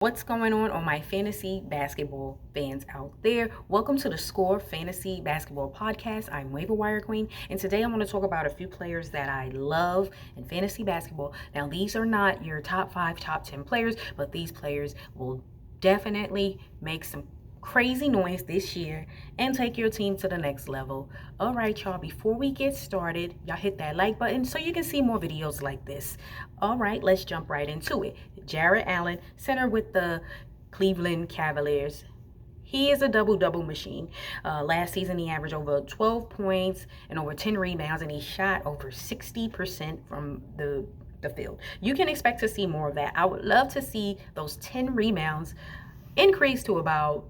What's going on my fantasy basketball fans out there? Welcome to the Score Fantasy Basketball Podcast. I'm Waiver Wire Queen, and today I want to talk about a few players that I love in fantasy basketball. Now, these are not your top 5, top 10 players, but these players will definitely make some crazy noise this year and take your team to the next level. All right, y'all, before we get started, y'all hit that like button so you can see more videos like this. All right, let's jump right into it. Jarrett Allen, center with the Cleveland Cavaliers. He is a double-double machine. Last season, he averaged over 12 points and over 10 rebounds, and he shot over 60% from the field. You can expect to see more of that. I would love to see those 10 rebounds increase to about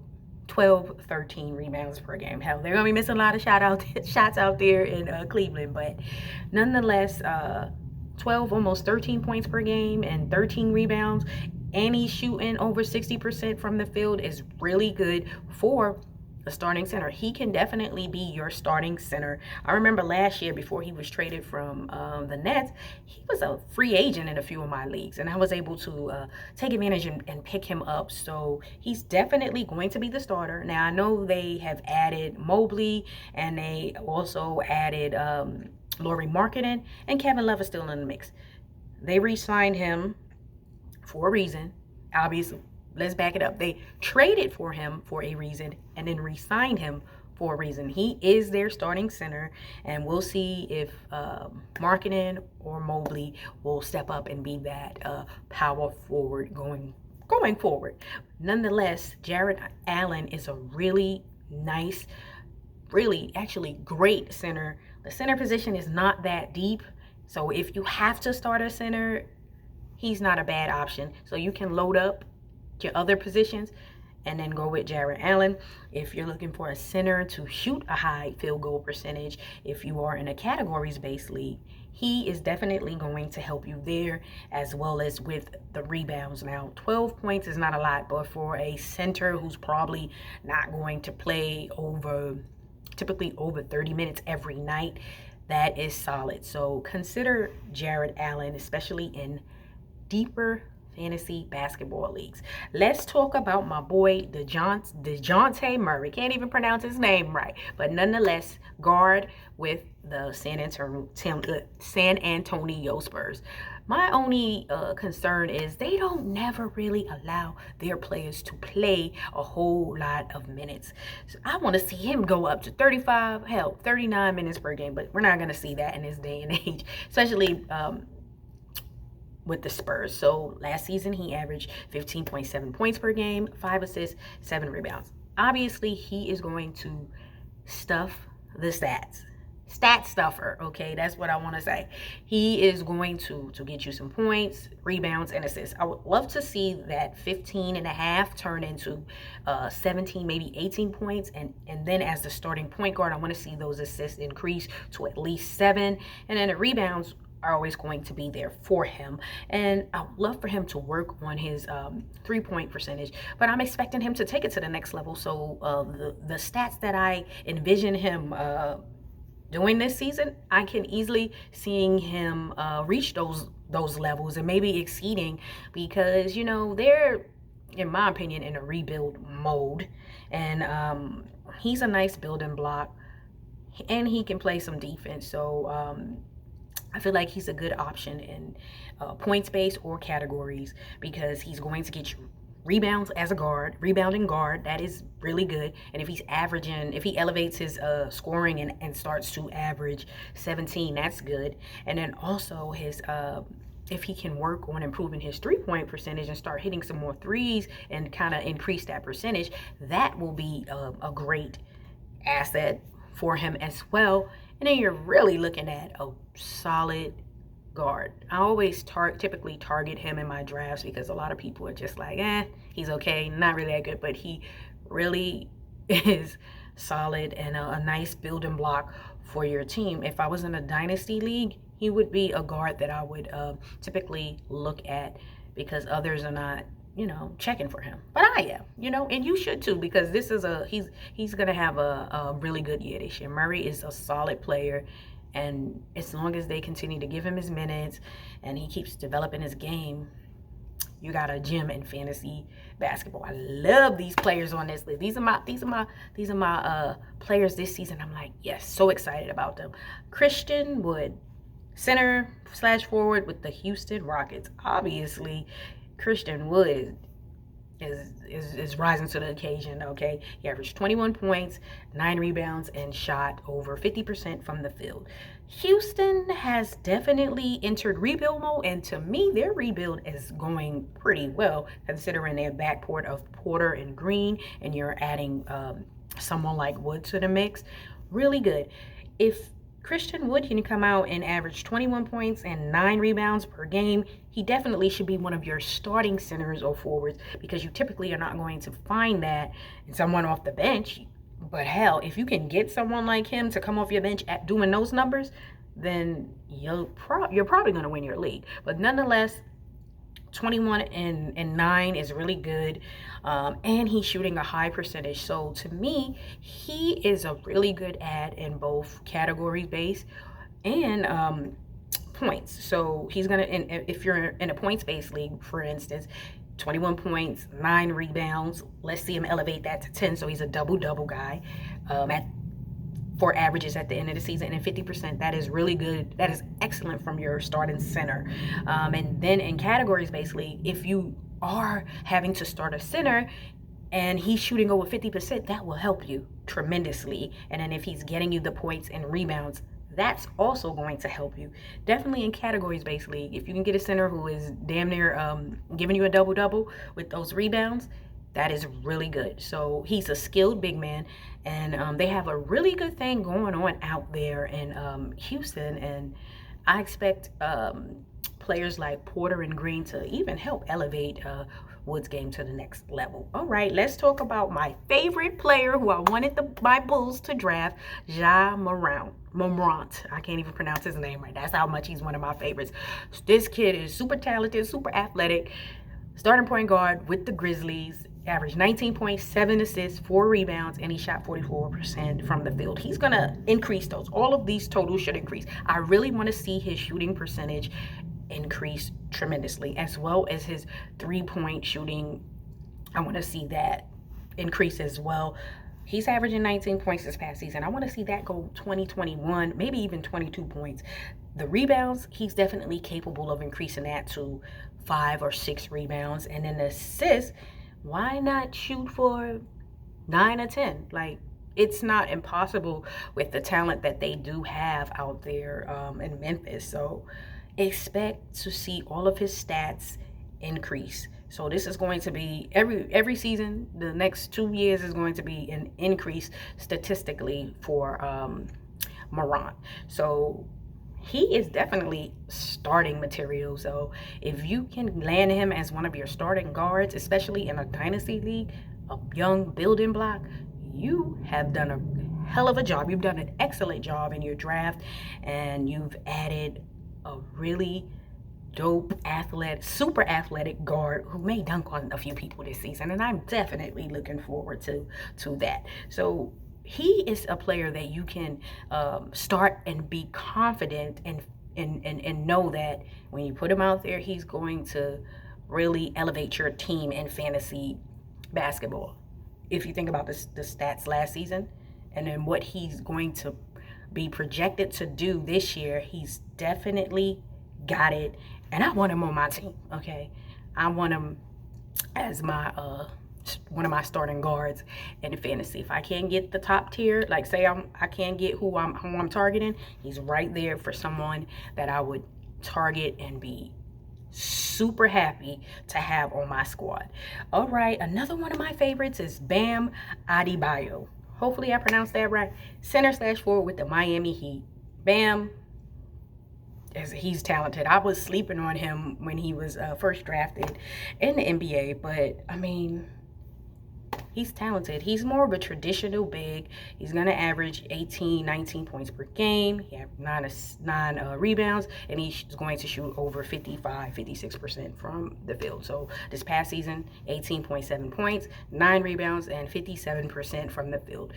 12, 13 rebounds per game. Hell, they're going to be missing a lot of shots out there in Cleveland, but nonetheless, 12, almost 13 points per game and 13 rebounds, and he's shooting over 60% from the field is really good for a starting center. He can definitely be your starting center. I remember last year before he was traded from the Nets, he was a free agent in a few of my leagues, and I was able to take advantage and pick him up. So he's definitely going to be the starter. Now, I know they have added Mobley, and they also added Lauri Markkanen, and Kevin Love is still in the mix. They re-signed him for a reason, obviously. Let's back it up. They traded for him for a reason and then re-signed him for a reason. He is their starting center, and we'll see if Markkanen or Mobley will step up and be that power forward going forward. Nonetheless, Jarrett Allen is a really nice, really actually great center. The center position is not that deep, so if you have to start a center, he's not a bad option. So you can load up your other positions and then go with Jarrett Allen. If you're looking for a center to shoot a high field goal percentage, if you are in a categories-based league, he is definitely going to help you there, as well as with the rebounds. Now, 12 points is not a lot, but for a center who's probably not going to play typically over 30 minutes every night, that is solid. So consider Jarrett Allen, especially in deeper fantasy basketball leagues. Let's talk about my boy DeJounte Murray. Can't even pronounce his name right, but nonetheless, guard with the San Antonio Spurs. My only concern is they don't never really allow their players to play a whole lot of minutes. So I want to see him go up to 35, hell, 39 minutes per game, but we're not going to see that in this day and age, especially with the Spurs. So last season he averaged 15.7 points per game, 5 assists, 7 rebounds. Obviously, he is going to stuff the stats. Stat stuffer, okay? That's what I want to say. He is going to get you some points, rebounds, and assists. I would love to see that 15 and a half turn into 17, maybe 18 points. And then as the starting point guard, I want to see those assists increase to at least 7. And then the rebounds are always going to be there for him, and I would love for him to work on his 3-point percentage, but I'm expecting him to take it to the next level. So the stats that I envision him doing this season, I can easily seeing him reach those levels and maybe exceeding, because they're, in my opinion, in a rebuild mode, and he's a nice building block, and he can play some defense. So I feel like he's a good option in points-based or categories, because he's going to get you rebounds as a guard, rebounding guard. That is really good. And if he elevates his scoring and starts to average 17, that's good. And then also his if he can work on improving his 3-point percentage and start hitting some more threes and kind of increase that percentage, that will be a great asset for him as well. And then you're really looking at a solid guard. I always typically target him in my drafts, because a lot of people are just like, he's okay, not really that good, but he really is solid and a nice building block for your team. If I was in a dynasty league, he would be a guard that I would typically look at, because others are not checking for him, but I am, and you should too, because this is he's gonna have a really good year this year. Murray is a solid player, and as long as they continue to give him his minutes and he keeps developing his game, you got a gem in fantasy basketball. I love these players on this list. These are my players this season. I'm like, yes, so excited about them. Christian Wood, center / forward with the Houston Rockets. Obviously, Christian Wood is rising to the occasion. Okay, he averaged 21 points, 9 rebounds, and shot over 50% from the field. Houston has definitely entered rebuild mode, and to me, their rebuild is going pretty well, considering their backcourt of Porter and Green, and you're adding someone like Wood to the mix. Really good. If Christian Wood can come out and average 21 points and 9 rebounds per game, he definitely should be one of your starting centers or forwards, because you typically are not going to find that in someone off the bench. But hell, if you can get someone like him to come off your bench at doing those numbers, then you're probably going to win your league. But nonetheless, 21 and 9 is really good, and he's shooting a high percentage. So to me, he is a really good add in both categories, base and points. So he's gonna, if you're in a points-based league, for instance, 21 points, 9 rebounds. Let's see him elevate that to 10. So he's a double-double guy for averages at the end of the season, and 50%. That is really good. That is excellent from your starting center. And then in categories, basically, if you are having to start a center and he's shooting over 50%, that will help you tremendously. And then if he's getting you the points and rebounds, that's also going to help you. Definitely in categories, basically, if you can get a center who is damn near giving you a double-double with those rebounds, that is really good. So he's a skilled big man, and they have a really good thing going on out there in Houston, and I expect players like Porter and Green to even help elevate Wood's game to the next level. All right, let's talk about my favorite player who I wanted my Bulls to draft, Mormont. I can't even pronounce his name right. That's how much he's one of my favorites. This kid is super talented, super athletic, starting point guard with the Grizzlies. Averaged 19.7 assists, 4 rebounds, and he shot 44% from the field. He's going to increase those. All of these totals should increase. I really want to see his shooting percentage increase tremendously, as well as his 3-point shooting. I want to see that increase as well. He's averaging 19 points this past season. I want to see that go 20, 21, maybe even 22 points. The rebounds, he's definitely capable of increasing that to 5 or 6 rebounds. And then the assists, why not shoot for 9 or 10? Like, it's not impossible with the talent that they do have out there in Memphis. So expect to see all of his stats increase. So this is going to be every season. The next 2 years is going to be an increase statistically for Mormont. So he is definitely starting material. So if you can land him as one of your starting guards, especially in a dynasty league, a young building block, you have done a hell of a job. You've done an excellent job in your draft, and you've added a really dope, super athletic guard who may dunk on a few people this season, and I'm definitely looking forward to that. So he is a player that you can start and be confident and know that when you put him out there, he's going to really elevate your team in fantasy basketball. If you think about the stats last season and then what he's going to be projected to do this year, he's definitely got it. And I want him on my team, okay? I want him as my one of my starting guards in fantasy. If I can't get the top tier, like say I can't get who I'm targeting, he's right there for someone that I would target and be super happy to have on my squad. All right, another one of my favorites is Bam Adibayo. Hopefully I pronounced that right. Center / forward with the Miami Heat. Bam, he's talented. I was sleeping on him when he was first drafted in the NBA, but I mean, he's talented. He's more of a traditional big. He's going to average 18, 19 points per game. He has 9 rebounds, and he's going to shoot over 55, 56% from the field. So this past season, 18.7 points, 9 rebounds, and 57% from the field.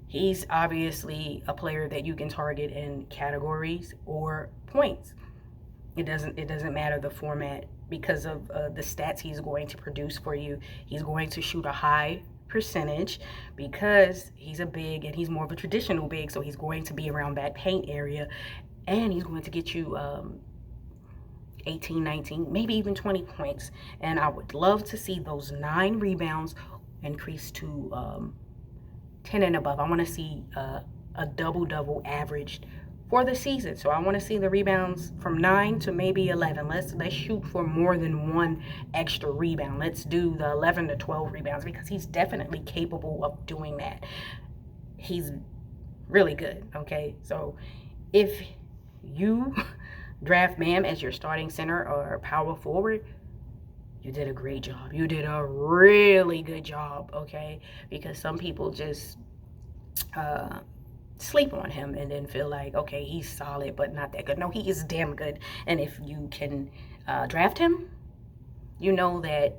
He's obviously a player that you can target in categories or points. It doesn't matter the format because of the stats he's going to produce for you. He's going to shoot a high percentage because he's a big and he's more of a traditional big, so he's going to be around that paint area, and he's going to get you 18, 19, maybe even 20 points. And I would love to see those 9 rebounds increase to 10 and above. I want to see a double-double averaged for the season. So I want to see the rebounds from 9 to maybe 11. Let's shoot for more than 1 extra rebound. Let's do the 11 to 12 rebounds, because he's definitely capable of doing that. He's really good, okay? So if you draft Bam as your starting center or power forward, you did a great job. You did a really good job, okay? Because some people just sleep on him and then feel like, okay, he's solid but not that good. No, he is damn good. And if you can draft him, you know that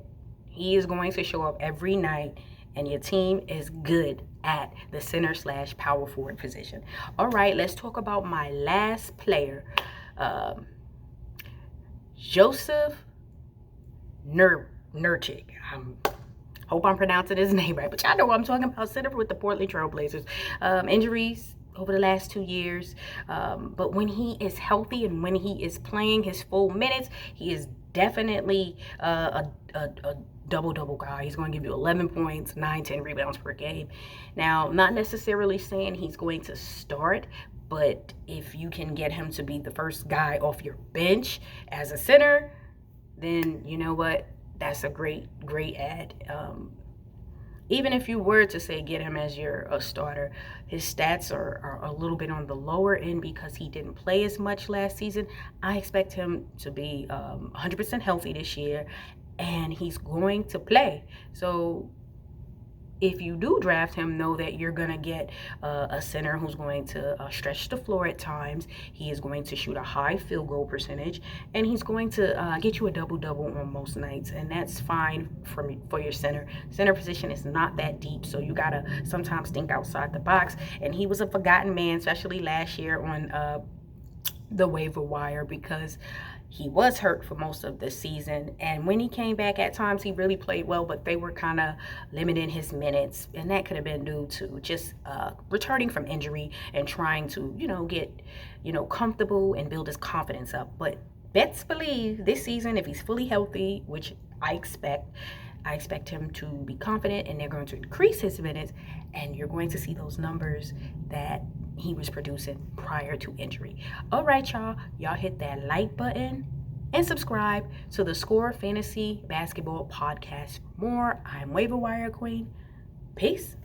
he is going to show up every night, and your team is good at the center / power forward position. All right, let's talk about my last player, Jusuf Nurkić. Hope I'm pronouncing his name right, but y'all know what I'm talking about. Center with the Portland Trail Blazers. Injuries over the last 2 years, but when he is healthy and when he is playing his full minutes, he is definitely a double-double guy. He's going to give you 11 points, 9, 10 rebounds per game. Now, not necessarily saying he's going to start, but if you can get him to be the first guy off your bench as a center, then you know what? That's a great add. Even if you were to say get him as your starter, his stats are a little bit on the lower end because he didn't play as much last season. I expect him to be 100% healthy this year, and he's going to play. So if you do draft him, know that you're going to get a center who's going to stretch the floor at times. He is going to shoot a high field goal percentage, and he's going to get you a double-double on most nights, and that's fine for your center. Center position is not that deep, so you got to sometimes think outside the box, and he was a forgotten man, especially last year on the waiver wire, because he was hurt for most of the season, and when he came back at times he really played well, but they were kind of limiting his minutes, and that could have been due to just returning from injury and trying to get comfortable and build his confidence up. But best believe this season, if he's fully healthy, which I expect him to be confident, and they're going to increase his minutes, and you're going to see those numbers that he was producing prior to injury. All right, y'all hit that like button and subscribe to the Score Fantasy Basketball Podcast for more. I'm Waiver Wire Queen. Peace.